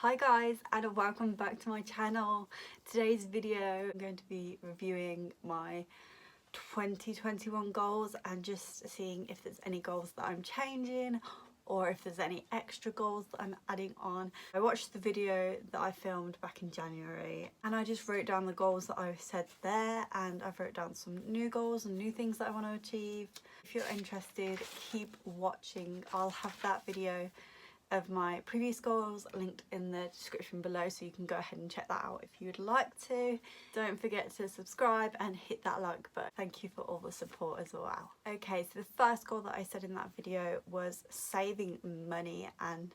Hi guys, and welcome back to my channel. Today's video I'm going to be reviewing my 2021 goals and just seeing if there's any goals that I'm changing or if there's any extra goals that I'm adding on. I watched the video that I filmed back in January and I just wrote down the goals that I said there, and I've wrote down some new goals and new things that I want to achieve. If you're interested, keep watching. I'll have that video of my previous goals linked in the description below, so you can go ahead and check that out if you'd like to. Don't forget to subscribe and hit that like button. Thank you for all the support as well. Okay, so the first goal that I said in that video was saving money and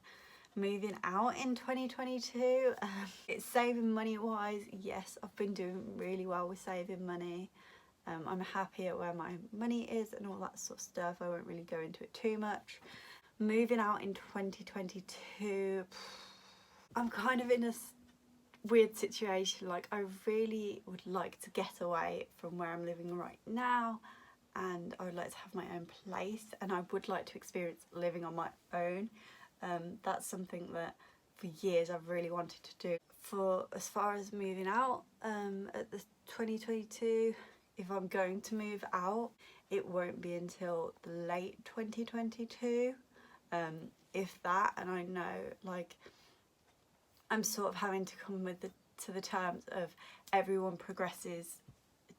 moving out in 2022. It's saving money wise, yes, I've been doing really well with saving money. I'm happy at where my money is and all that sort of stuff. I won't really go into it too much. Moving out in 2022, I'm kind of in a weird situation. Like, I really would like to get away from where I'm living right now, and I would like to have my own place, and I would like to experience living on my own. That's something that for years I've really wanted to do. For as far as moving out, at the 2022, if I'm going to move out, it won't be until the late 2022. If that, and I know, like, I'm sort of having to come to the terms of everyone progresses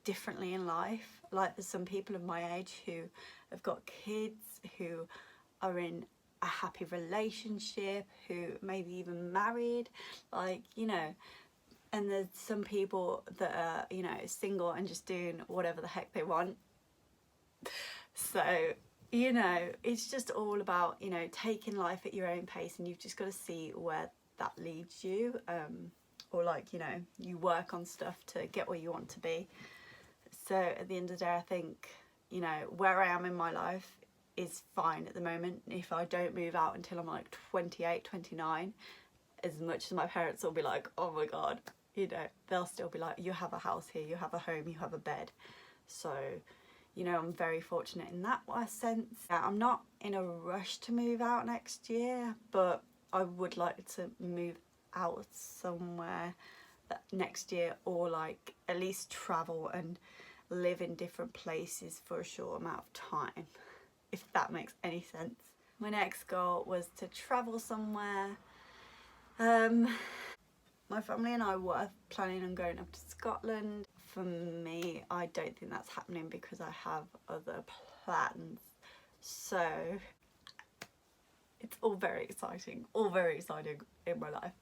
differently in life. Like, there's some people of my age who have got kids, who are in a happy relationship, who maybe even married, like, you know, and there's some people that are, you know, single and just doing whatever the heck they want. So, you know, it's just all about, you know, taking life at your own pace, and you've just got to see where that leads you. Or, like, you know, you work on stuff to get where you want to be. So at the end of the day, I think, you know, where I am in my life is fine at the moment. If I don't move out until I'm like 28, 29, as much as my parents will be like, oh my God, you know, they'll still be like, you have a house here, you have a home, you have a bed. So, you know, I'm very fortunate in that sense. I'm not in a rush to move out next year, but I would like to move out somewhere next year, or like at least travel and live in different places for a short amount of time, if that makes any sense. My next goal was to travel somewhere. My family and I were planning on going up to Scotland. For me, I don't think that's happening because I have other plans. So it's all very exciting in my life.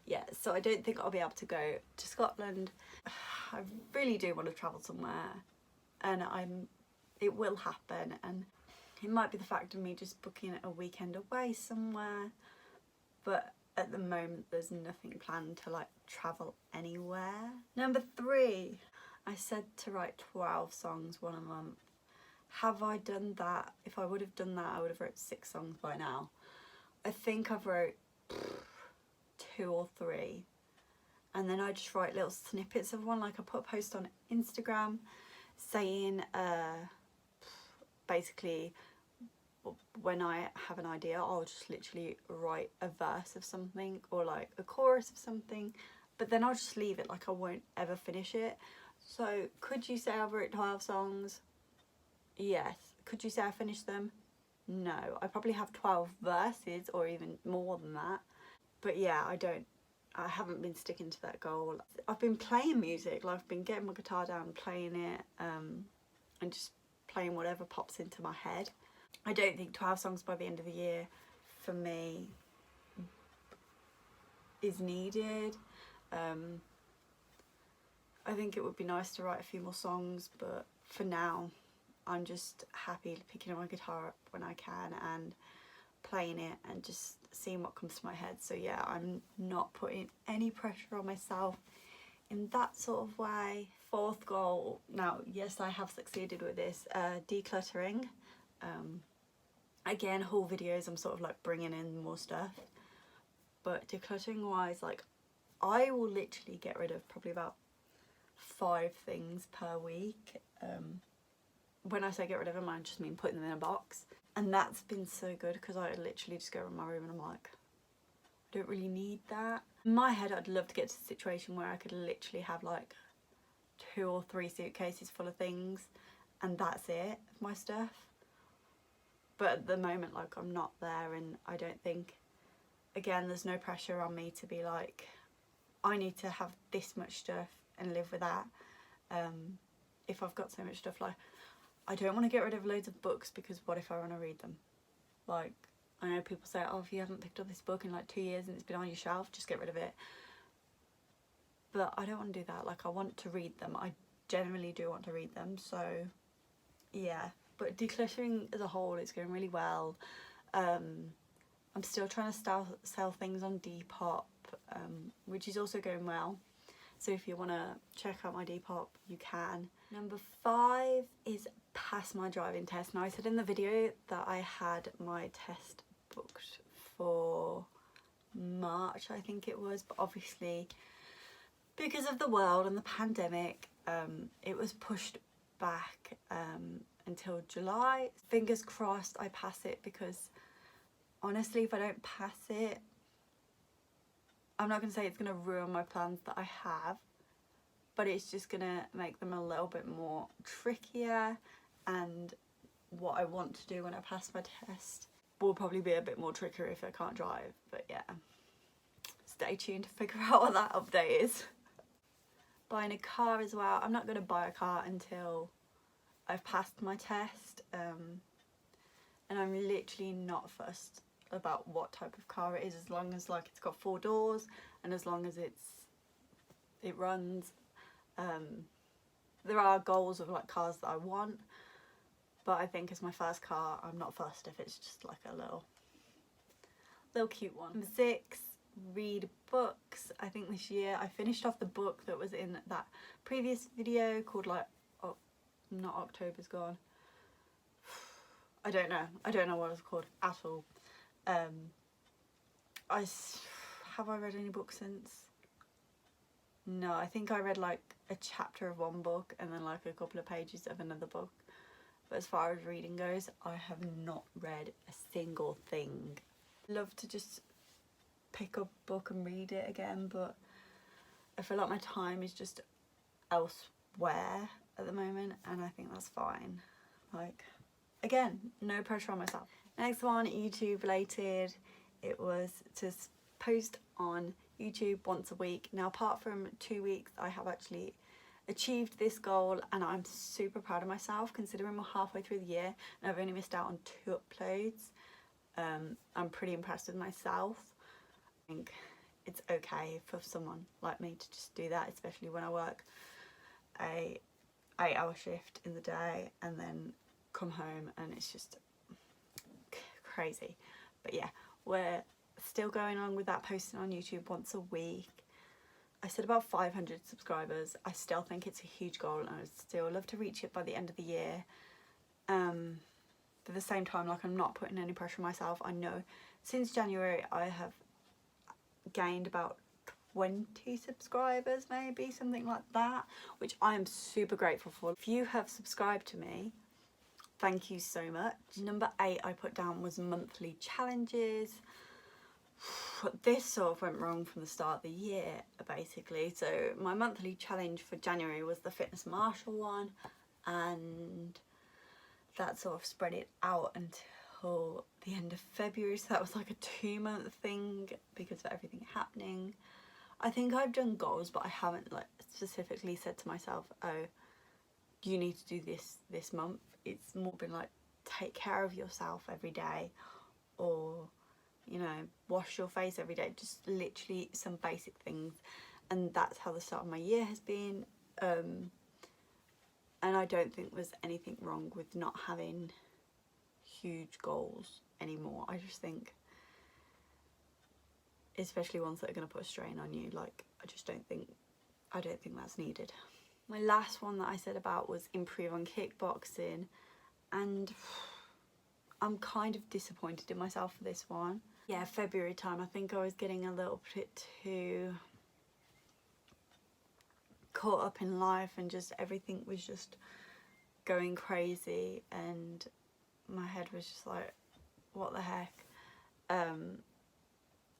Yeah, so I don't think I'll be able to go to Scotland. I really do want to travel somewhere, and it will happen, and it might be the fact of me just booking a weekend away somewhere, but at the moment there's nothing planned to like travel anywhere. Number 3, I said to write 12 songs, one a month. Have I done that? If I would have done that, I would have wrote 6 songs by now. I think I've wrote 2 or 3, and then I just write little snippets of one. Like, I put a post on Instagram saying basically, when I have an idea, I'll just literally write a verse of something or like a chorus of something, but then I'll just leave it. Like, I won't ever finish it. So could you say I've written 12 songs? Yes. Could you say I finished them? No. I probably have 12 verses or even more than that. But yeah, I haven't been sticking to that goal. I've been playing music, like I've been getting my guitar down and playing it, and just playing whatever pops into my head. I don't think 12 songs by the end of the year for me is needed. I think it would be nice to write a few more songs, but for now I'm just happy picking up my guitar up when I can and playing it and just seeing what comes to my head. So yeah, I'm not putting any pressure on myself in that sort of way. 4th goal, now yes, I have succeeded with this, decluttering. Again, whole videos, I'm sort of like bringing in more stuff, but decluttering wise, like, I will literally get rid of probably about 5 things per week. When I say get rid of them, I just mean putting them in a box, and that's been so good because I literally just go around my room and I'm like, I don't really need that. In my head, I'd love to get to a situation where I could literally have like 2 or 3 suitcases full of things and that's it, of my stuff. But at the moment, like, I'm not there, and I don't think, again, there's no pressure on me to be like, I need to have this much stuff and live with that. If I've got so much stuff, like, I don't want to get rid of loads of books, because what if I want to read them? Like, I know people say, oh, if you haven't picked up this book in like 2 years and it's been on your shelf, just get rid of it. But I don't want to do that. Like, I want to read them. I generally do want to read them, so yeah. But decluttering as a whole is going really well. I'm still trying to sell things on Depop, which is also going well. So if you want to check out my Depop, you can. Number 5 is pass my driving test. Now, I said in the video that I had my test booked for March, I think it was, but obviously because of the world and the pandemic, it was pushed back until July. Fingers crossed I pass it, because honestly, if I don't pass it, I'm not going to say it's going to ruin my plans that I have, but it's just going to make them a little bit more trickier, and what I want to do when I pass my test will probably be a bit more trickier if I can't drive. But yeah, stay tuned to figure out what that update is. Buying a car as well. I'm not going to buy a car until I've passed my test, and I'm literally not fussed about what type of car it is, as long as like it's got 4 doors and as long as it runs. There are goals of like cars that I want, but I think as my first car, I'm not fussed if it's just like a little cute one. Number 6, read books. I think this year I finished off the book that was in that previous video called like, oh, not October's Gone. I don't know what it's called at all. Have I read any books since? No, I think I read like a chapter of one book and then like a couple of pages of another book. But as far as reading goes, I have not read a single thing. Love to just pick up a book and read it again, but I feel like my time is just elsewhere at the moment, and I think that's fine. Like, again, no pressure on myself. Next one, YouTube related. It was to post on YouTube once a week. Now, apart from 2 weeks, I have actually achieved this goal, and I'm super proud of myself considering we're halfway through the year and I've only missed out on 2 uploads. I'm pretty impressed with myself. I think it's okay for someone like me to just do that, especially when I work a 8-hour shift in the day and then come home and it's just crazy. But yeah, we're still going on with that, posting on YouTube once a week. I said about 500 subscribers. I still think it's a huge goal, and I'd still love to reach it by the end of the year. But at the same time, like, I'm not putting any pressure on myself. I know since January I have gained about 20 subscribers, maybe, something like that, which I am super grateful for. If you have subscribed to me, thank you so much. Number 8 I put down was monthly challenges. This sort of went wrong from the start of the year, basically. So my monthly challenge for January was the Fitness Marshall one, and that sort of spread it out until the end of February. So that was like a 2-month thing because of everything happening. I think I've done goals, but I haven't like specifically said to myself, oh, you need to do this month. It's more been like, take care of yourself every day, or, you know, wash your face every day. Just literally some basic things. And that's how the start of my year has been. And I don't think there's anything wrong with not having huge goals anymore. I just think, especially ones that are going to put a strain on you, like, I don't think that's needed. My last one that I said about was improve on kickboxing, and I'm kind of disappointed in myself for this one. Yeah, February time, I think I was getting a little bit too caught up in life, and just everything was just going crazy, and my head was just like, what the heck.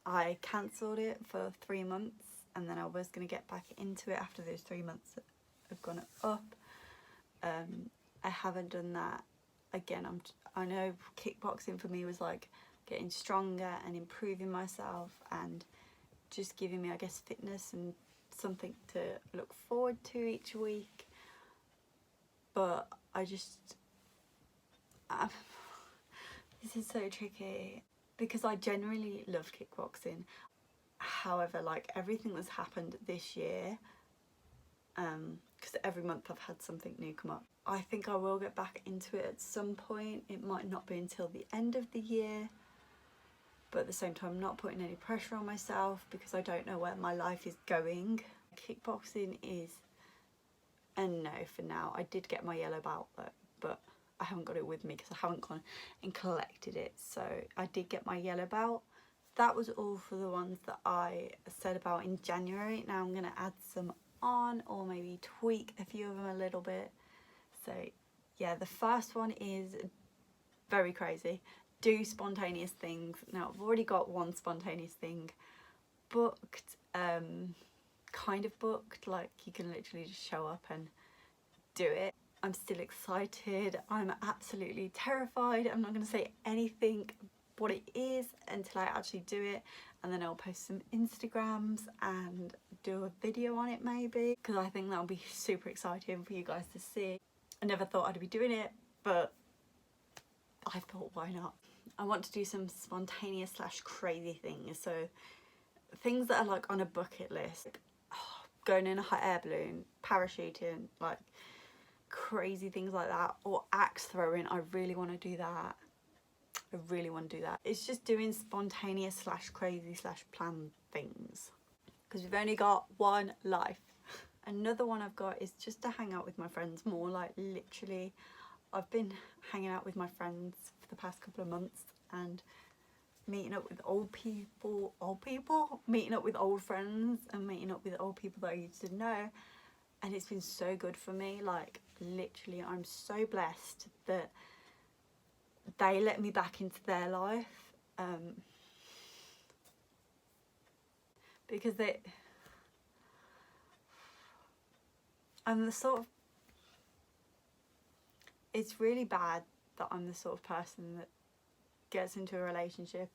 I cancelled it for 3 months, and then I was going to get back into it after those 3 months have gone up. I haven't done that again. I know kickboxing for me was like getting stronger and improving myself and just giving me, I guess, fitness and something to look forward to each week. But this is so tricky because I genuinely love kickboxing. However, like, everything that's happened this year, because every month I've had something new come up, I think I will get back into it at some point. It might not be until the end of the year, but at the same time I'm not putting any pressure on myself because I don't know where my life is going. Kickboxing is a no for now. I did get my yellow belt though, but I haven't got it with me because I haven't gone and collected it. So I did get my yellow belt. That was all for the ones that I said about in January. Now I'm going to add some on, or maybe tweak a few of them a little bit. So yeah, the first one is very crazy. Do spontaneous things. Now I've already got one spontaneous thing booked, kind of booked, like you can literally just show up and do it. I'm still excited. I'm absolutely terrified. I'm not going to say anything what it is until I actually do it, and then I'll post some Instagrams and do a video on it maybe, because I think that'll be super exciting for you guys to see. I never thought I'd be doing it, but I thought, why not? I want to do some spontaneous / crazy things, so things that are like on a bucket list, like, going in a hot air balloon, parachuting, like crazy things like that, or axe throwing. I really want to do that. I really want to do that. It's just doing spontaneous / crazy / planned things, because we've only got one life. Another one I've got is just to hang out with my friends more. Like, literally, I've been hanging out with my friends for the past couple of months and meeting up with meeting up with old friends and meeting up with old people that I used to know, and it's been so good for me. Like, literally, I'm so blessed that they let me back into their life, because I'm the sort of, it's really bad that I'm the sort of person that gets into a relationship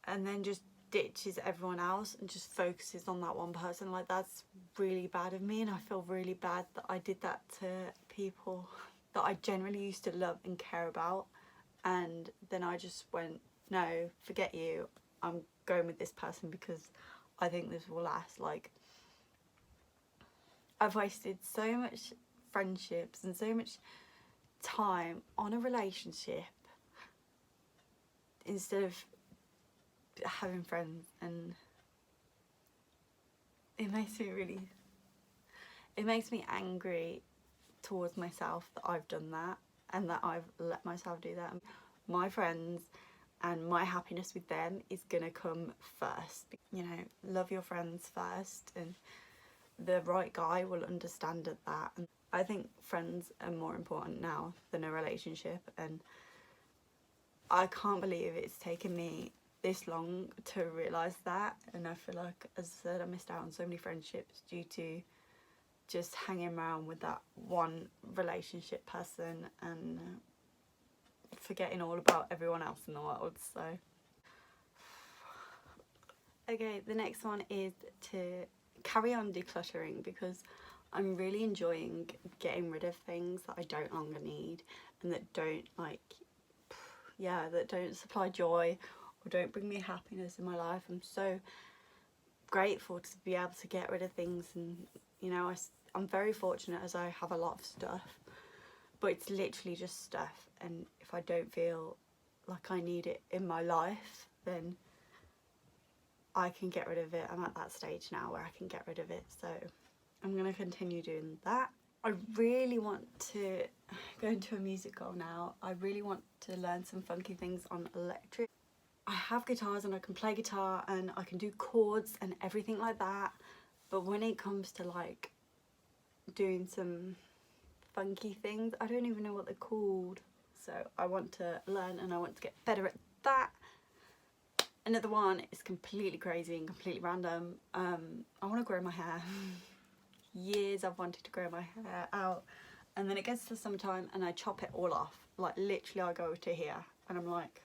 and then just ditches everyone else and just focuses on that one person. Like, that's really bad of me, and I feel really bad that I did that to people that I generally used to love and care about, and then I just went, no, forget you, I'm going with this person because I think this will last. Like, I've wasted so much friendships and so much time on a relationship instead of having friends, and it makes me angry towards myself that I've done that and that I've let myself do that. My friends and my happiness with them is gonna come first. You know, love your friends first, and the right guy will understand at that. And I think friends are more important now than a relationship, and I can't believe it's taken me this long to realise that. And I feel like, as I said, I missed out on so many friendships due to just hanging around with that one relationship person and forgetting all about everyone else in the world. So okay, the next one is to carry on decluttering, because I'm really enjoying getting rid of things that I don't longer need and that don't, like, that don't supply joy or don't bring me happiness in my life. I'm so grateful to be able to get rid of things, and you know, I'm very fortunate as I have a lot of stuff, but it's literally just stuff, and if I don't feel like I need it in my life, then I can get rid of it. I'm at that stage now where I can get rid of it, so I'm going to continue doing that. I really want to go into a music goal now. I really want to learn some funky things on electric. I have guitars and I can play guitar and I can do chords and everything like that, but when it comes to like doing some funky things, I don't even know what they're called. So I want to learn and I want to get better at that. Another one is completely crazy and completely random. I want to grow my hair. Years I've wanted to grow my hair out, and then it gets to summertime and I chop it all off. Like literally I go to here and I'm like,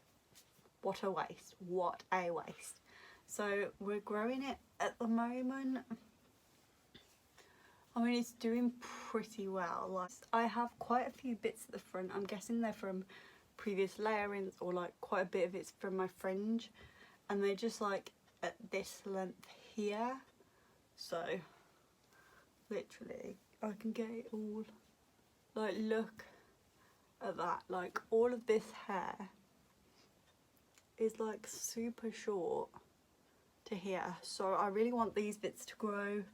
what a waste, what a waste. So we're growing it at the moment. I mean, it's doing pretty well. Like, I have quite a few bits at the front. I'm guessing they're from previous layerings, or like quite a bit of it's from my fringe, and they're just like at this length here. So literally I can get it all, like, look at that, like all of this hair is like super short to here. So I really want these bits to grow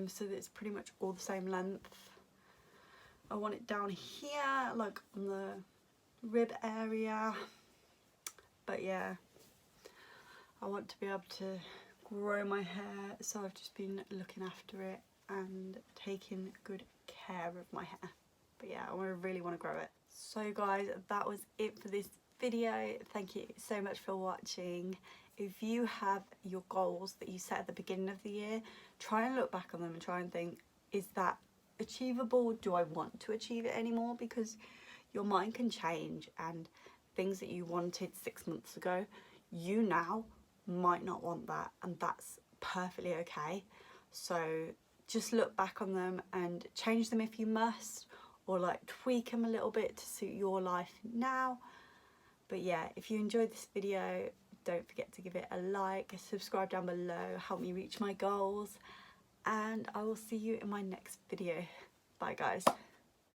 so that it's pretty much all the same length. I want it down here, like on the rib area. But yeah, I want to be able to grow my hair, so I've just been looking after it and taking good care of my hair. But yeah, I really want to grow it. So guys, that was it for this video. Thank you so much for watching. If you have your goals that you set at the beginning of the year, try and look back on them and try and think, is that achievable? Do I want to achieve it anymore? Because your mind can change, and things that you wanted 6 months ago, you now might not want that, and that's perfectly okay. So just look back on them and change them if you must, or like tweak them a little bit to suit your life now. But yeah, if you enjoyed this video, don't forget to give it a like, subscribe down below, help me reach my goals, and I will see you in my next video. Bye guys.